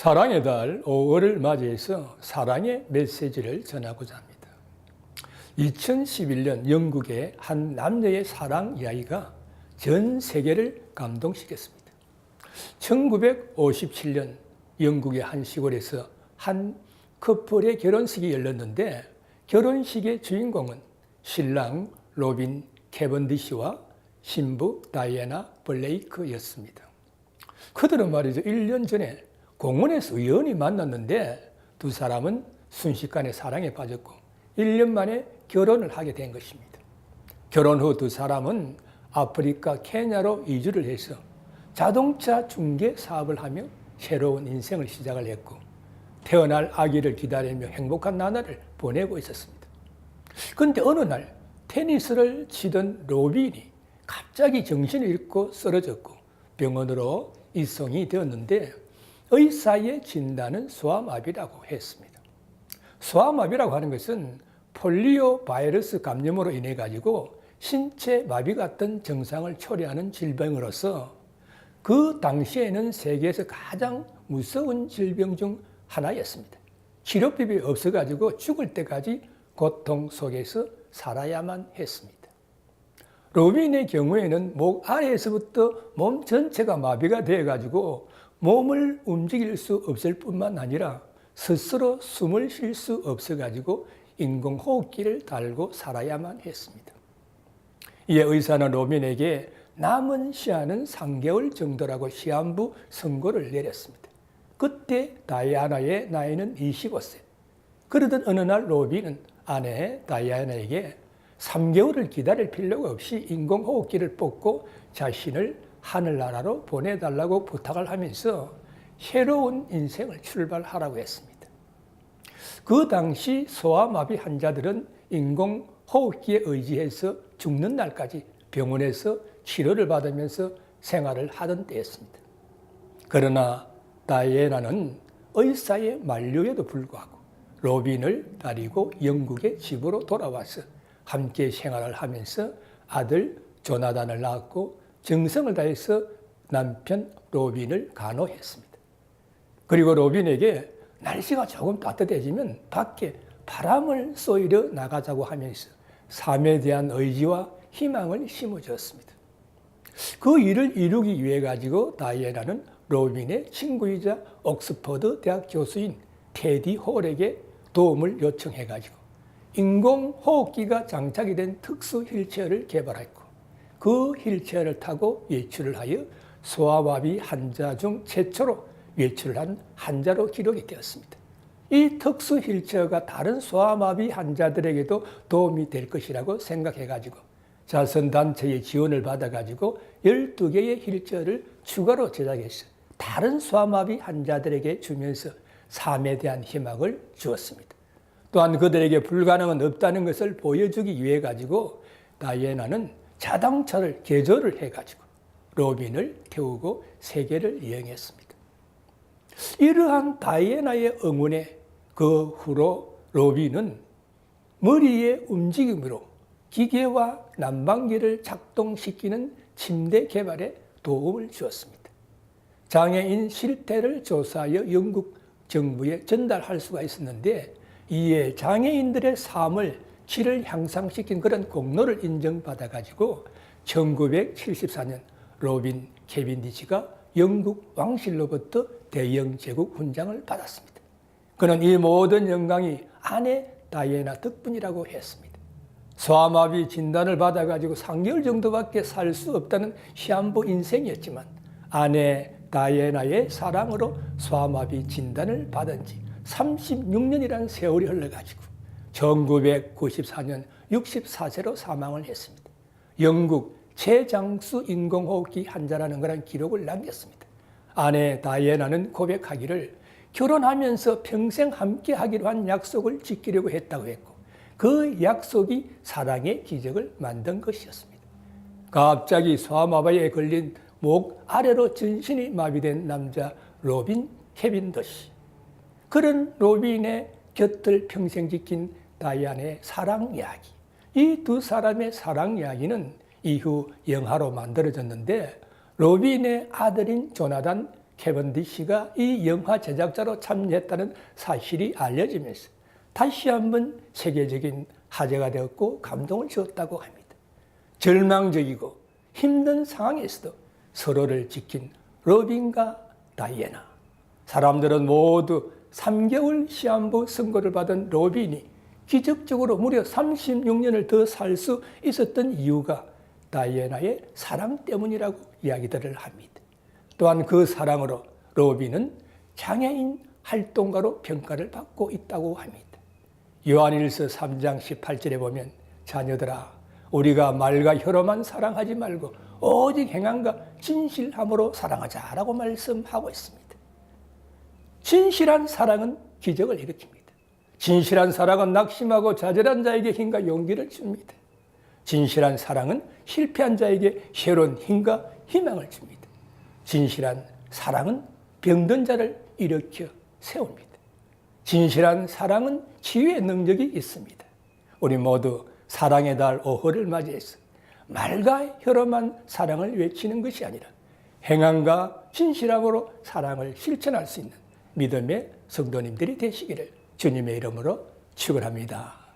사랑의 달 5월을 맞이해서 사랑의 메시지를 전하고자 합니다. 2011년 영국의 한 남녀의 사랑 이야기가 전 세계를 감동시켰습니다. 1957년 영국의 한 시골에서 한 커플의 결혼식이 열렸는데 결혼식의 주인공은 신랑 로빈 캐번디시와 신부 다이애나 블레이크였습니다. 그들은 말이죠, 1년 전에 공원에서 우연히 만났는데 두 사람은 순식간에 사랑에 빠졌고 1년 만에 결혼을 하게 된 것입니다. 결혼 후 두 사람은 아프리카 케냐로 이주를 해서 자동차 중개 사업을 하며 새로운 인생을 시작을 했고 태어날 아기를 기다리며 행복한 나날을 보내고 있었습니다. 그런데 어느 날 테니스를 치던 로빈이 갑자기 정신을 잃고 쓰러졌고 병원으로 이송이 되었는데 의사의 진단은 소아마비라고 했습니다. 소아마비라고 하는 것은 폴리오 바이러스 감염으로 인해 가지고 신체 마비 같은 증상을 초래하는 질병으로서 그 당시에는 세계에서 가장 무서운 질병 중 하나였습니다. 치료법이 없어가지고 죽을 때까지 고통 속에서 살아야만 했습니다. 로빈의 경우에는 목 아래에서부터 몸 전체가 마비가 되어가지고 몸을 움직일 수 없을 뿐만 아니라 스스로 숨을 쉴 수 없어가지고 인공호흡기를 달고 살아야만 했습니다. 이에 의사는 로빈에게 남은 시한은 3개월 정도라고 시한부 선고를 내렸습니다. 그때 다이아나의 나이는 25세. 그러던 어느 날 로빈은 아내 다이아나에게 3개월을 기다릴 필요가 없이 인공호흡기를 뽑고 자신을 하늘나라로 보내달라고 부탁을 하면서 새로운 인생을 출발하라고 했습니다. 그 당시 소아마비 환자들은 인공호흡기에 의지해서 죽는 날까지 병원에서 치료를 받으면서 생활을 하던 때였습니다. 그러나 다이애나는 의사의 만류에도 불구하고 로빈을 데리고 영국의 집으로 돌아와서 함께 생활을 하면서 아들 조나단을 낳았고 정성을 다해서 남편 로빈을 간호했습니다. 그리고 로빈에게 날씨가 조금 따뜻해지면 밖에 바람을 쏘이려 나가자고 하면서 삶에 대한 의지와 희망을 심어주었습니다. 그 일을 이루기 위해 가지고 다이애나는 로빈의 친구이자 옥스퍼드 대학 교수인 테디 홀에게 도움을 요청해 가지고 인공호흡기가 장착이 된 특수 휠체어를 개발했고 그 휠체어를 타고 외출을 하여 소아마비 환자 중 최초로 외출을 한 환자로 기록이 되었습니다. 이 특수 휠체어가 다른 소아마비 환자들에게도 도움이 될 것이라고 생각해가지고 자선단체의 지원을 받아가지고 12개의 휠체어를 추가로 제작해서 다른 소아마비 환자들에게 주면서 삶에 대한 희망을 주었습니다. 또한 그들에게 불가능은 없다는 것을 보여주기 위해 가지고 다이애나는 자동차를 개조를 해가지고 로빈을 태우고 세계를 여행했습니다. 이러한 다이애나의 응원에 그 후로 로빈은 머리의 움직임으로 기계와 난방기를 작동시키는 침대 개발에 도움을 주었습니다. 장애인 실태를 조사하여 영국 정부에 전달할 수가 있었는데 이에 장애인들의 삶을 질을 향상시킨 그런 공로를 인정받아가지고 1974년 로빈 캐빈디시가 영국 왕실로부터 대영 제국 훈장을 받았습니다. 그는 이 모든 영광이 아내 다이애나 덕분이라고 했습니다. 소아마비 진단을 받아가지고 3개월 정도밖에 살 수 없다는 시한부 인생이었지만 아내 다이애나의 사랑으로 소아마비 진단을 받은 지 36년이라는 세월이 흘러가지고 1994년 64세로 사망을 했습니다. 영국 최장수 인공호흡기 환자라는 그런 기록을 남겼습니다. 아내 다이애나는 고백하기를 결혼하면서 평생 함께 하기로 한 약속을 지키려고 했다고 했고 그 약속이 사랑의 기적을 만든 것이었습니다. 갑자기 소아마비에 걸린 목 아래로 전신이 마비된 남자 로빈 캐빈더시. 그런 로빈의 곁을 평생 지킨 다이애나의 사랑 이야기. 이 두 사람의 사랑 이야기는 이후 영화로 만들어졌는데 로빈의 아들인 조나단 캐번디시가 이 영화 제작자로 참여했다는 사실이 알려지면서 다시 한번 세계적인 화제가 되었고 감동을 주었다고 합니다. 절망적이고 힘든 상황에서도 서로를 지킨 로빈과 다이애나. 사람들은 모두 3개월 시한부 선고를 받은 로빈이 기적적으로 무려 36년을 더 살 수 있었던 이유가 다이애나의 사랑 때문이라고 이야기들을 합니다. 또한 그 사랑으로 로빈은 장애인 활동가로 평가를 받고 있다고 합니다. 요한일서 3장 18절에 보면 자녀들아 우리가 말과 혀로만 사랑하지 말고 오직 행함과 진실함으로 사랑하자라고 말씀하고 있습니다. 진실한 사랑은 기적을 일으킵니다. 진실한 사랑은 낙심하고 좌절한 자에게 힘과 용기를 줍니다. 진실한 사랑은 실패한 자에게 새로운 힘과 희망을 줍니다. 진실한 사랑은 병든 자를 일으켜 세웁니다. 진실한 사랑은 치유의 능력이 있습니다. 우리 모두 사랑의 달 5월을 맞이해서 말과 혀로만 사랑을 외치는 것이 아니라 행함과 진실함으로 사랑을 실천할 수 있는 믿음의 성도님들이 되시기를 주님의 이름으로 축원합니다.